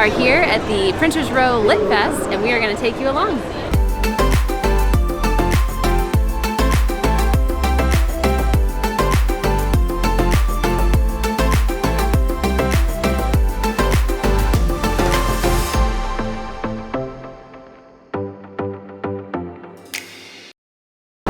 are here at the Printers Row Lit Fest, and we are going to take you along.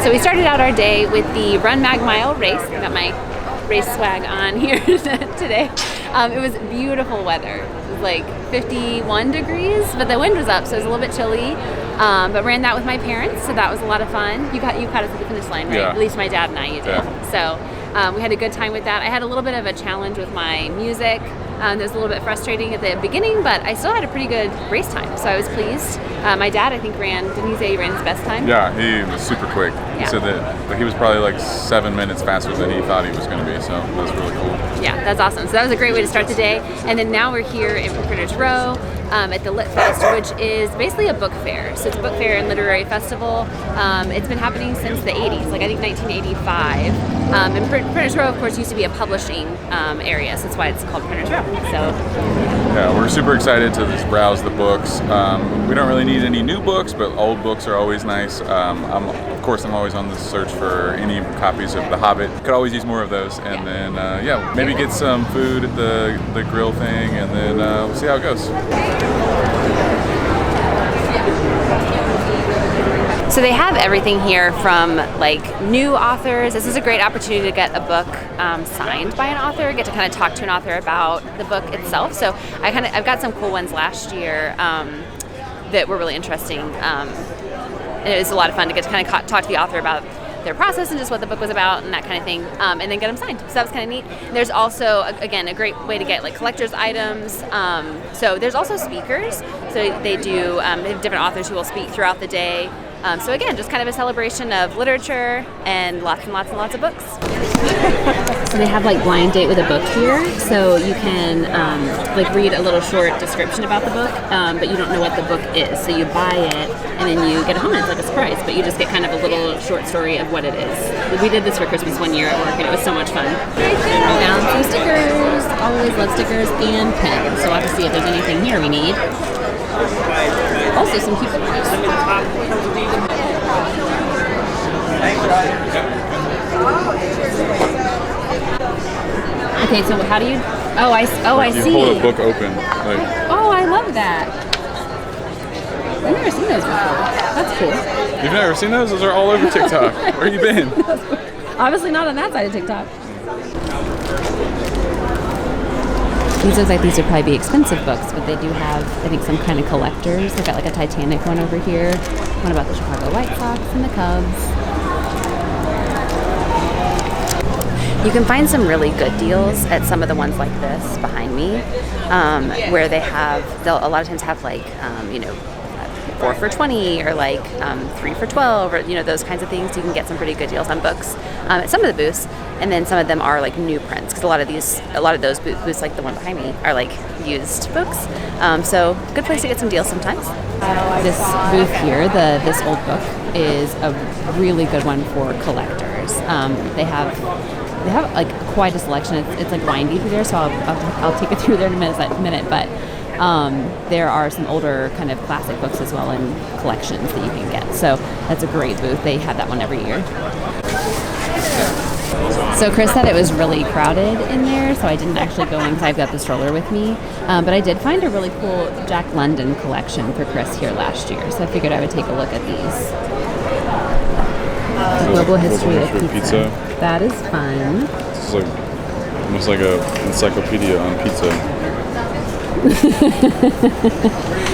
So we started out our day with the Run Mag Mile race. I got my race swag on here today. It was beautiful weather. It was like 51 degrees, but the wind was up, so it was a little bit chilly. But ran that with my parents, so that was a lot of fun. You caught us at the finish line, right? Yeah. At least my dad and I, you did. Yeah. So we had a good time with that. I had a little bit of a challenge with my music. It was a little bit frustrating at the beginning, but I still had a pretty good race time, so I was pleased. My dad, I think, didn't he say he ran his best time? Yeah, he was super quick. He said that he was probably like 7 minutes faster than he thought he was going to be, so that's really cool. Yeah, that's awesome. So that was a great way to start the day. And then now we're here in Printers Row at the Lit Fest, which is basically a book fair. So it's a book fair and literary festival. It's been happening since the 80s, like I think 1985. And Printers Row, of course, used to be a publishing area, so that's why it's called Printers Row. So yeah, we're super excited to just browse the books. We don't really need any new books, but old books are always nice. Of course, I'm always on the search for any copies of The Hobbit. Could always use more of those. And then, maybe get some food at the grill thing, and then we'll see how it goes. So they have everything here from like new authors. This is a great opportunity to get a book signed by an author, get to kind of talk to an author about the book itself. So I've got some cool ones last year that were really interesting. And it was a lot of fun to get to kind of talk to the author about their process and just what the book was about and that kind of thing, and then get them signed. So that was kind of neat. There's also, again, a great way to get like collector's items. So there's also speakers. So they have different authors who will speak throughout the day. So again, just kind of a celebration of literature and lots and lots and lots of books. So they have like blind date with a book here, so you can like read a little short description about the book, but you don't know what the book is. So you buy it and then you get it home. It's like a surprise, but you just get kind of a little short story of what it is. We did this for Christmas one year at work, and it was so much fun. Found some stickers. Always love stickers and pens. So we'll have to see if there's anything here we need. Also some cute pictures. Okay, so how do you? I see. You hold a book open. Oh, I love that. I've never seen those before. That's cool. You've never seen those? Those are all over TikTok. Where you been? Obviously not on that side of TikTok. These look like these would probably be expensive books, but they do have, I think, some kind of collectors. They've got like a Titanic one over here, one about the Chicago White Sox and the Cubs. You can find some really good deals at some of the ones like this behind me, where they'll a lot of times have like, 4 for $20 or like 3 for $12 or those kinds of things. You can get some pretty good deals on books at some of the booths, and then some of them are like new prints because a lot of those booths like the one behind me are like used books. So good place to get some deals sometimes. This booth here, this old book, is a really good one for collectors. They have like quite a selection. It's like windy through there, so I'll take it through there in a minute. But there are some older kind of classic books as well in collections that you can get. So that's a great booth. They have that one every year. So Chris said it was really crowded in there, so I didn't actually go in because I've got the stroller with me. But I did find a really cool Jack London collection for Chris here last year, so I figured I would take a look at these. Global History of Pizza. That is fun. This is like almost like a encyclopedia on pizza.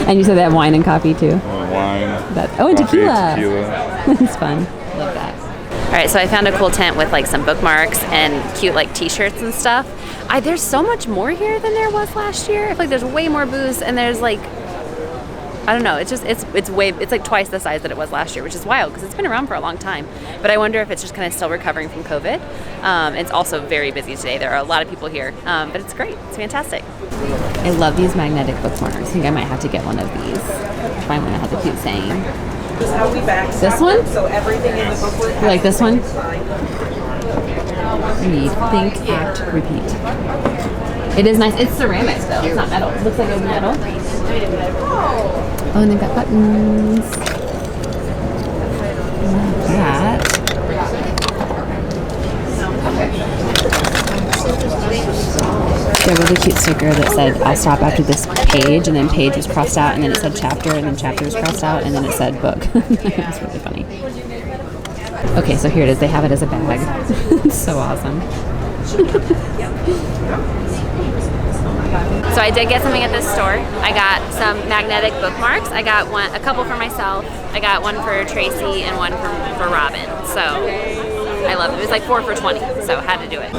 And you said they have wine and coffee too. Wine. And tequila. That's fun. Love that. All right, so I found a cool tent with like some bookmarks and cute like T-shirts and stuff. There's so much more here than there was last year. I feel like there's way more booths, and there's like, I don't know. It's like twice the size that it was last year, which is wild because it's been around for a long time. But I wonder if it's just kind of still recovering from COVID. It's also very busy today. There are a lot of people here, but it's great. It's fantastic. I love these magnetic bookmarks. I think I might have to get one of these. Find one that has a cute saying. This one? So everything in the booklet. You like this one? Read, think, act, repeat. It is nice. It's ceramic though. It's not metal. It looks like it was metal. Oh, and they've got buttons. Like that. They have a really cute sticker that said, I'll stop after this page, and then page was crossed out, and then it said chapter, and then chapter was crossed out, and then it said book. It's really funny. Okay, so here it is. They have it as a bag. It's so awesome. So I did get something at this store. I got some magnetic bookmarks. I got a couple for myself. I got one for Tracy and one for Robin. So I love it. It was like 4 for $20, so had to do it.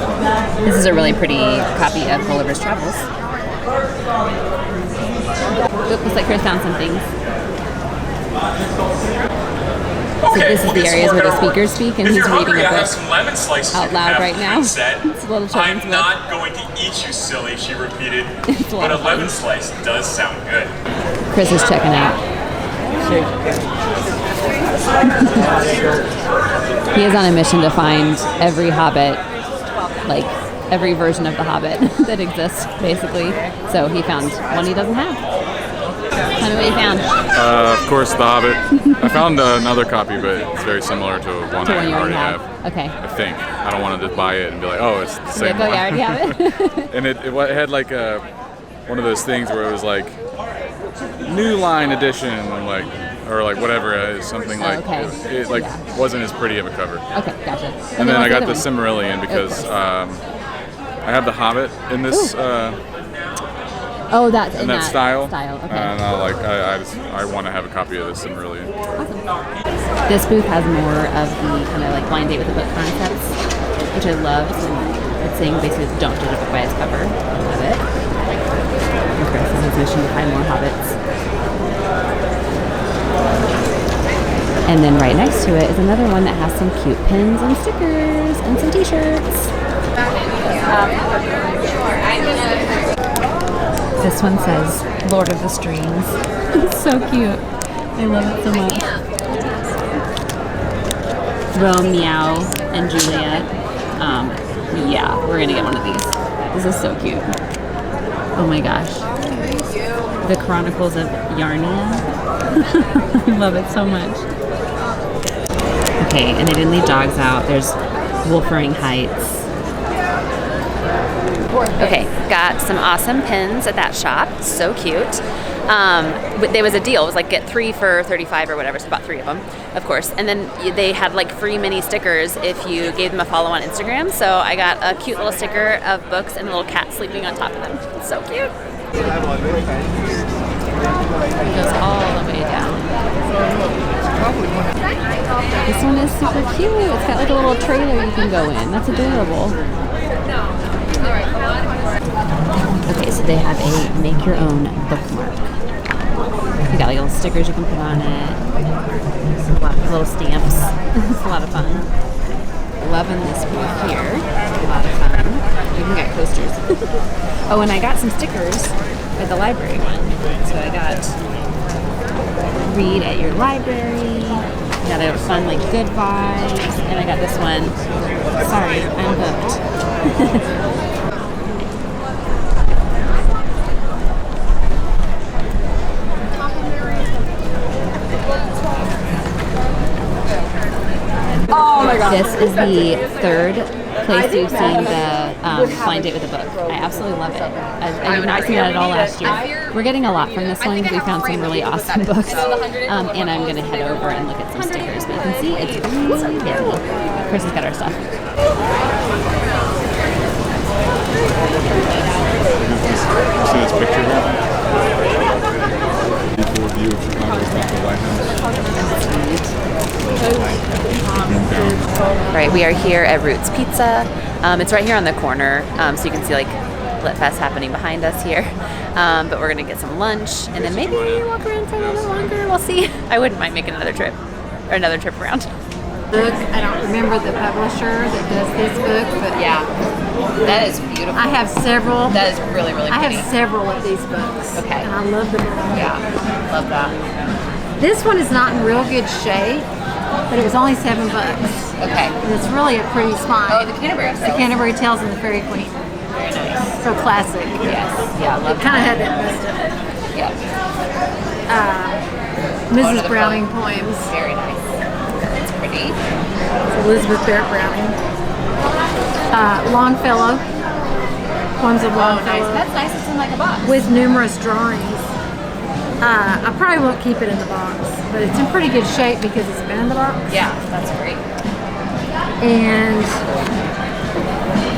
This is a really pretty copy of Gulliver's Travels. Oop, looks like Chris found some things. So this is the areas where the speakers speak, and he's reading a book out loud right now. It's a little children's book. I'm not going to eat you, silly, she repeated. But a lemon slice does sound good. Chris is checking out. He is on a mission to find every Hobbit, like every version of the Hobbit that exists, basically. So he found one he doesn't have. Tell me what you found. Of course, The Hobbit. I found another copy, but it's very similar to one I already have. Okay. I think. I don't want to just buy it and be like, oh, it's the same one. Yeah, I already have it. And it had like one of those things where it was like new line edition, like, or like whatever, something like it like wasn't as pretty of a cover. Okay, gotcha. And then I got the Silmarillion because I have The Hobbit in this. Oh, that's in that style. Okay. And I want to have a copy of this Silmarillion. Awesome. This booth has more of the kind of like blind date with the book concepts, which I love. So it's saying basically don't judge a book by its cover. I love it. And Chris has his mission to find more hobbits. And then right next to it is another one that has some cute pins and stickers and some t-shirts. This one says Lord of the Strings. It's so cute. I love it so much. Romeo and Juliet. Yeah, we're gonna get one of these. This is so cute. Oh my gosh. The Chronicles of Yarnia. I love it so much. Okay, and they didn't leave dogs out. There's Wolfering Heights. Okay, got some awesome pins at that shop. So cute. There was a deal. It was like get 3 for $35 or whatever. So bought 3 of them, of course. And then they had like free mini stickers if you gave them a follow on Instagram. So I got a cute little sticker of books and a little cat sleeping on top of them. It's so cute. It goes all the way down. This one is super cute. It's got like a little trailer you can go in. That's adorable. Okay, so they have a make your own bookmark. You got like little stickers you can put on it. A lot of little stamps. It's a lot of fun. Loving this booth here. A lot of fun. You even got coasters. Oh, and I got some stickers at the library one. So I got read at your library. Got a fun like good vibes. And I got this one. Sorry, I'm booked. Oh my God. This is the 3rd place we've seen the blind date with a book. I absolutely love it. I did not see that at all last year. We're getting a lot from this one because we found some really awesome books. And I'm going to head over and look at some stickers. But you can see it's really busy. Chris has got our stuff. See this picture here? Beautiful view of Chicago from the White House. All right, we are here at Roots Pizza. It's right here on the corner, so you can see like Lit Fest happening behind us here. But we're gonna get some lunch and then maybe walk around for a little longer. We'll see. I wouldn't mind making another trip around. Book. I don't remember the publisher that does this book, but Yeah, that is beautiful. I have several. That is really, really I pretty. have several of these books. Okay. And I love them all. Yeah, love that. This one is not in real good shape, but it was only $7. Okay. And it's really a pretty spine. Oh, the Canterbury The Canterbury Tales and the Fairy Queen. Very nice. so classic. Yes. Yeah, I love It kind of had that mystic. Yeah. Mrs. Browning poems. Very nice. It's pretty. Elizabeth Barrett Browning. Longfellow. Poems of Longfellow. That's nice. It's in like a box. With numerous drawings. I probably won't keep it in the box, but it's in pretty good shape because it's been in the box. Yeah, that's great. And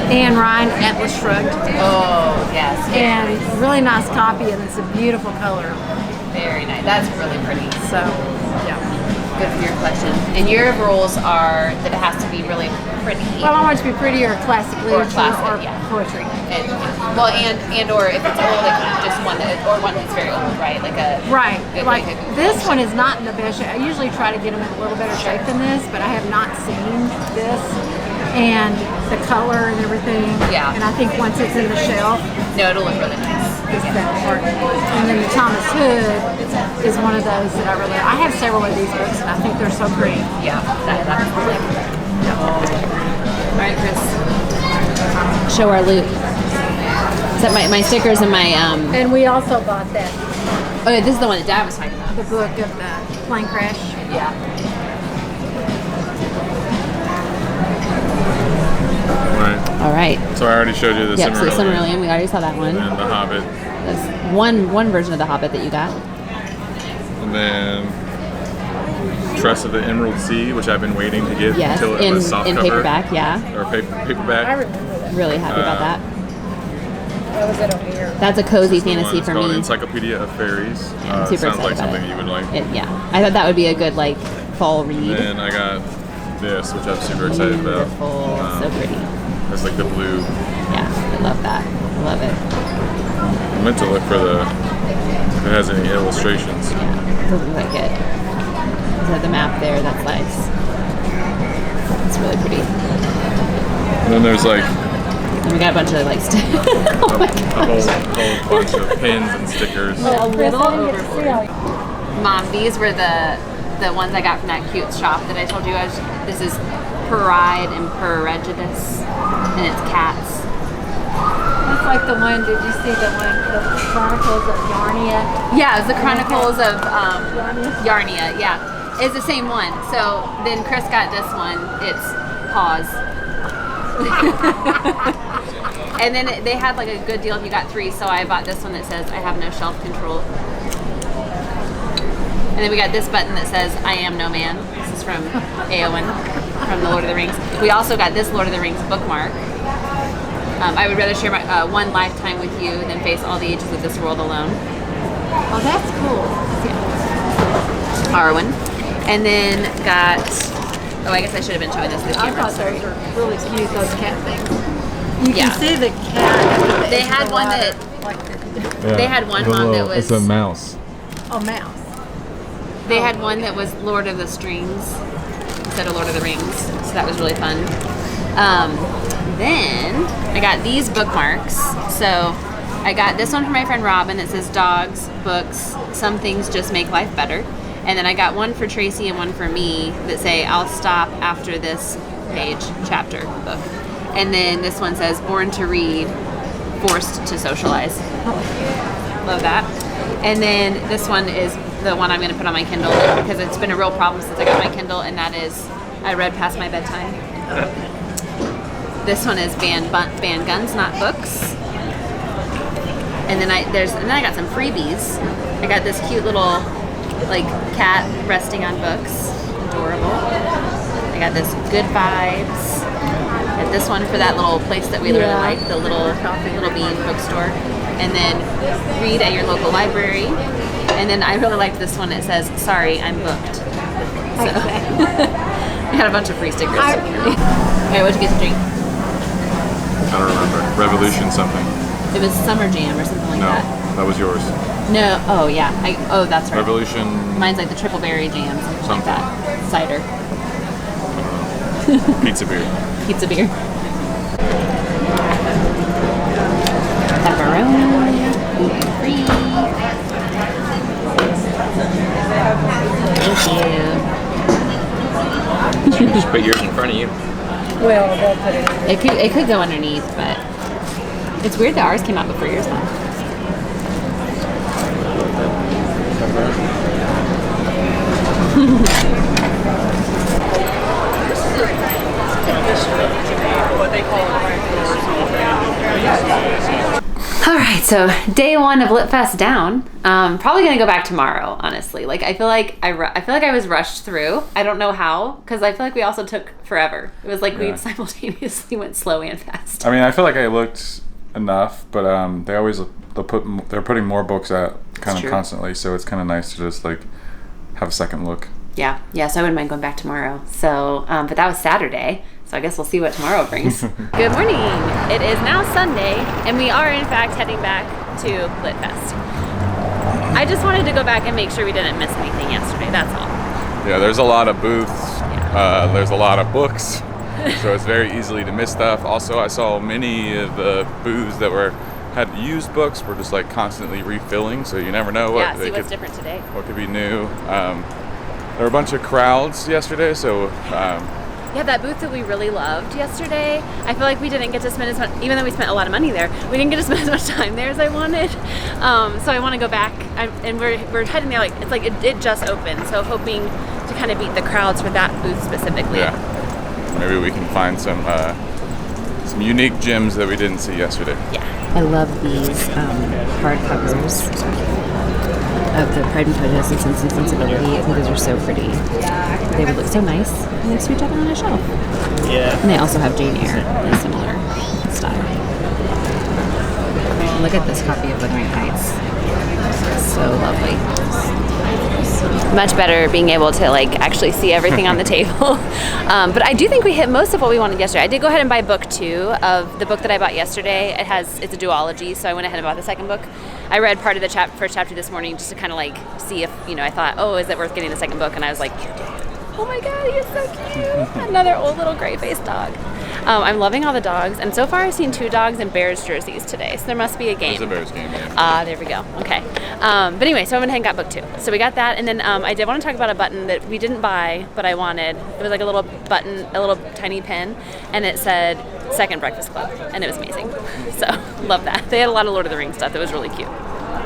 Anne Ryan, Atlas Shrugged. Oh, yes. And really nice copy, and it's a beautiful color. Very nice. That's really pretty. So, yeah. Good for your collection. And your rules are that it has to be really pretty. Well, I want it to be pretty or classic literature classic, or yeah. poetry. And, well, and or if it's old, like just one that, or one that's very old, right? Like a Right. good- Like a good this collection. one is not in the best shape. I usually try to get them in a little better shape than this, but I have not seen this. And the color and everything. Yeah. And I think once it's in the shelf, No, it'll look really nice. it's that part. And then the Thomas Hood is one of those that I really. I have several of these books, and I think they're so pretty. Yeah, that's really All right, Chris. Show our loot. Is that my stickers and my And we also bought that Oh, yeah, this is the one that Dad was talking about. the book of the plane crash. Yeah. Right. All right. So I already showed you the Yep. So Silmarillion Silmarillion, we already saw that one. and the Hobbit, That's one version of the Hobbit that you got. and then Trust of the Emerald Sea, which I've been waiting to get Yes, until it was soft in cover paperback. Yeah. or I paperback. remember that. Really happy about that. That was it over here. That's a cozy This one fantasy is for called me. Encyclopedia of Fairies. I'm super sounds excited like about something it. you would like. Yeah. I thought that would be a good like fall read. Then I got this, which I'm super excited about. Beautiful. So pretty. It's like the blue. Yeah, I love that. I love it. I meant to look for if it has any illustrations. Yeah, doesn't look like it. Is that the map there? That's nice. It's really pretty. And then there's like And we got a bunch of like oh a my whole gosh. bunch of pins and stickers. A little overboard. Mom, these were the ones I got from that cute shop that I told you. This is Pride and Prejudice, and it's cats. That's like the one. Did you see the one? The Chronicles of Yarnia. Yeah, it's the Chronicles of Yarnia. Yeah, it's the same one. So then Chris got this one. It's Paws. And then they had like a good deal if you got 3. So I bought this one that says I have no shelf control. And then we got this button that says I am no man. This is from Eowyn from the Lord of the Rings. We also got this Lord of the Rings bookmark. I would rather share my one lifetime with you than face all the ages of this world alone. Oh, that's cool. Arwen. And then got, I guess I should have been showing this to the I camera. thought Sorry. those were really cute. Those cat things. You Yeah. can see the cat. They had one that, They had one, Mom, that was- It's a mouse. Oh, mouse. they had one that was Lord of the Strings instead of Lord of the Rings. So that was really fun. Then I got these bookmarks. So I got this one from my friend Robin that says dogs, books, some things just make life better. And then I got one for Tracy and one for me that say I'll stop after this page, chapter, book. And then this one says born to read, forced to socialize. Love that. And then this one is the one I'm going to put on my Kindle because it's been a real problem since I got my Kindle, and that is I read past my bedtime. This one is ban guns, not books. And then I got some freebies. I got this cute little like cat resting on books, adorable. I got this good vibes. I got this one for that little place that we really like, the little bean bookstore. And then read at your local library. And then I really liked this one. It says, "Sorry, I'm booked." So I had a bunch of free stickers. Alright, what'd you get to drink? I don't remember. Revolution something. It was Summer Jam or something like No, that. that was yours. No, oh yeah. That's right. Revolution. Mine's like the triple berry jam, something like that. Cider. Pizza beer. Pizza beer. Pepperoni. Gluten-free. Thank you. Just put yours in front of you. Well, they'll put it in. It could go underneath, but It's weird that ours came out before yours, though. All right, so day 1 of Lit Fest down. Probably gonna go back tomorrow, honestly. Like I feel like I was rushed through. I don't know how, because I feel like we also took forever. It was like we simultaneously went slow and fast. I mean, I feel like I looked enough, but they're putting more books out kind of constantly, so it's kind of nice to just like have a second look. Yeah. So I wouldn't mind going back tomorrow. So, but that was Saturday. So I guess we'll see what tomorrow brings. Good morning. It is now Sunday, and we are in fact heading back to Lit Fest. I just wanted to go back and make sure we didn't miss anything yesterday. That's all. Yeah, there's a lot of booths. There's a lot of books, so it's very easily to miss stuff. Also, I saw many of the booths that had used books were just like constantly refilling, so you never know what see what's different today. What could be new. There were a bunch of crowds yesterday, so. Yeah, that booth that we really loved yesterday, I feel like we didn't get to spend as much, even though we spent a lot of money there, we didn't get to spend as much time there as I wanted. So I want to go back, and we're heading there, like, it's like it just opened, so hoping to kind of beat the crowds for that booth specifically. Yeah, maybe we can find some unique gems that we didn't see yesterday. Yeah. I love these hardcovers of the Pride and Prejudice and Sense and Sensibility. I think those are so pretty. They would look so nice next to each other on a shelf. Yeah. And they also have Jane Eyre in a similar style. Look at this copy of Wuthering Heights. So lovely. Much better being able to like actually see everything on the table. But I do think we hit most of what we wanted yesterday. I did go ahead and buy book 2 of the book that I bought yesterday. It's a duology, so I went ahead and bought the second book. I read part of the first chapter this morning just to kind of like see if, I thought, oh, is it worth getting the second book? And I was like, oh my God, he is so cute. Another old little gray-faced dog. I'm loving all the dogs, and so far I've seen 2 dogs in Bears jerseys today, so there must be a game. There's a Bears game, yeah. There we go. Okay. But anyway, so I went ahead and got book 2. So we got that, and then I did want to talk about a button that we didn't buy, but I wanted. It was like a little button, a little tiny pin, and it said Second Breakfast Club, and it was amazing. So, love that. They had a lot of Lord of the Rings stuff that was really cute.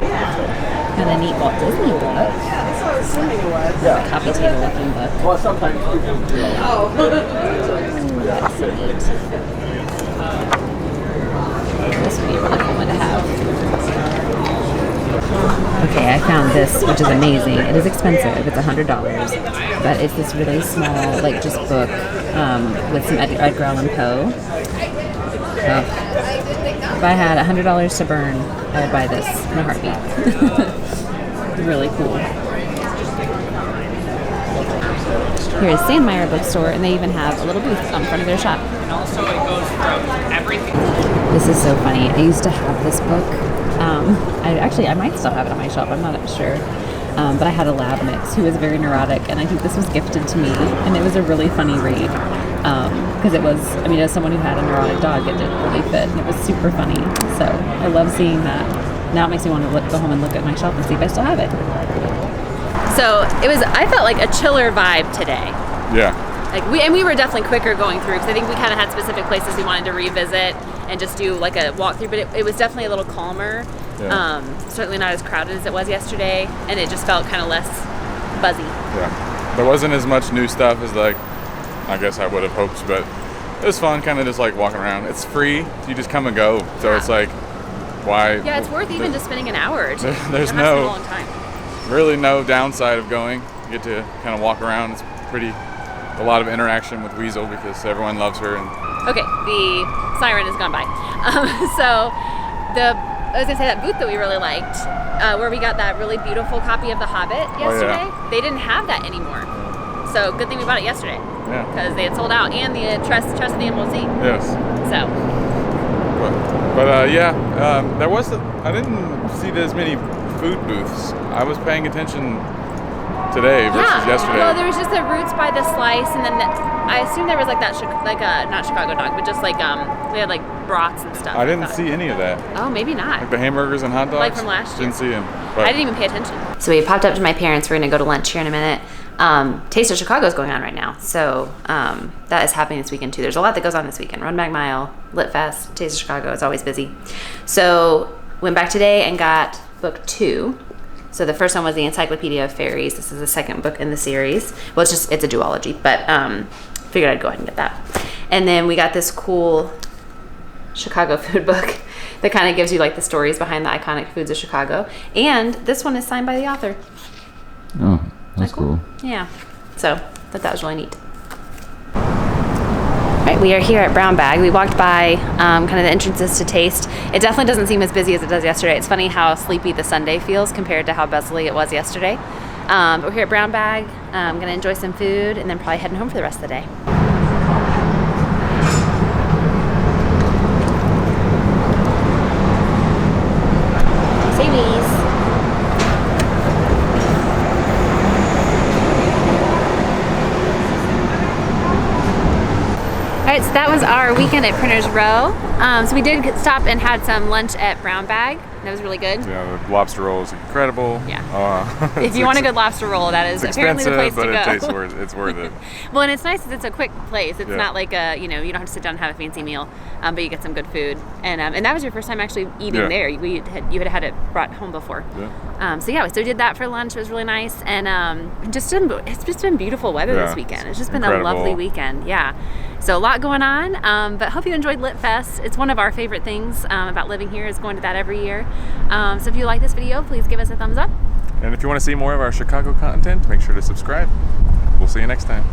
Got a neat Walt Disney book. A coffee table looking book. Well, sometimes. That's so neat. This would be a really cool one to have. Okay, I found this, which is amazing. It is expensive. It's $100, but it's this really small, like, just book with some Edgar Allan Poe. If I had $100 to burn, I would buy this in a heartbeat. Really cool. Here is Sandmeyer Bookstore, and they even have a little booth on front of their shop. And also it goes from everything. This is so funny. I used to have this book. I might still have it on my shelf. I'm not sure. But I had a lab mix who was very neurotic, and I think this was gifted to me, and it was a really funny read. Because it was, as someone who had a neurotic dog, it didn't really fit, and it was super funny. So I love seeing that. Now it makes me want to go home and look at my shelf and see if I still have it. So I felt like a chiller vibe today. Yeah. Like we were definitely quicker going through, because I think we kind of had specific places we wanted to revisit and just do like a walkthrough, but it was definitely a little calmer. Yeah. Certainly not as crowded as it was yesterday, and it just felt kind of less buzzy. Yeah. There wasn't as much new stuff as I guess I would have hoped, but it was fun kind of just like walking around. It's free. You just come and go. So it's like, why? Yeah, it's worth even just spending an hour or two. There's a long time. Really no downside of going. You get to kind of walk around. It's a lot of interaction with Weasel because everyone loves her. Okay, the siren has gone by. I was gonna say that booth that we really liked, where we got that really beautiful copy of The Hobbit yesterday. Oh, yeah. They didn't have that anymore. So good thing we bought it yesterday. Yeah. Because they had sold out, and the Trust of the Animal Sea. Yes. So. There was I didn't see as many food booths. I was paying attention today versus yesterday. Well, there was just the Roots by the Slice, and then I assume there was like that, not Chicago dog, but just like we had like brats and stuff. I didn't see any of that. Oh, maybe not. Like the hamburgers and hot dogs? Like from last year. Didn't see them. I didn't even pay attention. So we popped up to my parents. We're going to go to lunch here in a minute. Taste of Chicago is going on right now, so that is happening this weekend too. There's a lot that goes on this weekend. Run Back Mile, Lit Fest, Taste of Chicago is always busy. So went back today and got book 2. So the first one was the Encyclopedia of Fairies. This is the second book in the series. Well, it's a duology, but figured I'd go ahead and get that. And then we got this cool Chicago food book that kind of gives you like the stories behind the iconic foods of Chicago. And this one is signed by the author. Oh, that's cool. Yeah. So thought that was really neat. All right, we are here at Brown Bag. We walked by kind of the entrances to Taste. It definitely doesn't seem as busy as it does yesterday. It's funny how sleepy the Sunday feels compared to how bustly it was yesterday. But we're here at Brown Bag. I'm going to enjoy some food and then probably heading home for the rest of the day. Savies. All right, so that was our weekend at Printers Row. So we did stop and had some lunch at Brown Bag. That was really good. Yeah, the lobster roll is incredible. Yeah. If you want a good lobster roll, that is apparently the place to go. But it tastes worth it. It's worth it. Well, and it's nice because it's a quick place. It's not like you don't have to sit down and have a fancy meal, but you get some good food. And that was your first time actually eating there. You had it brought home before. Yeah. So we did that for lunch. It was really nice, and it's just been beautiful weather this weekend. It's just been a lovely weekend. Yeah. So a lot going on, but hope you enjoyed Lit Fest. It's one of our favorite things about living here is going to that every year. So if you like this video, please give us a thumbs up. And if you want to see more of our Chicago content, make sure to subscribe. We'll see you next time.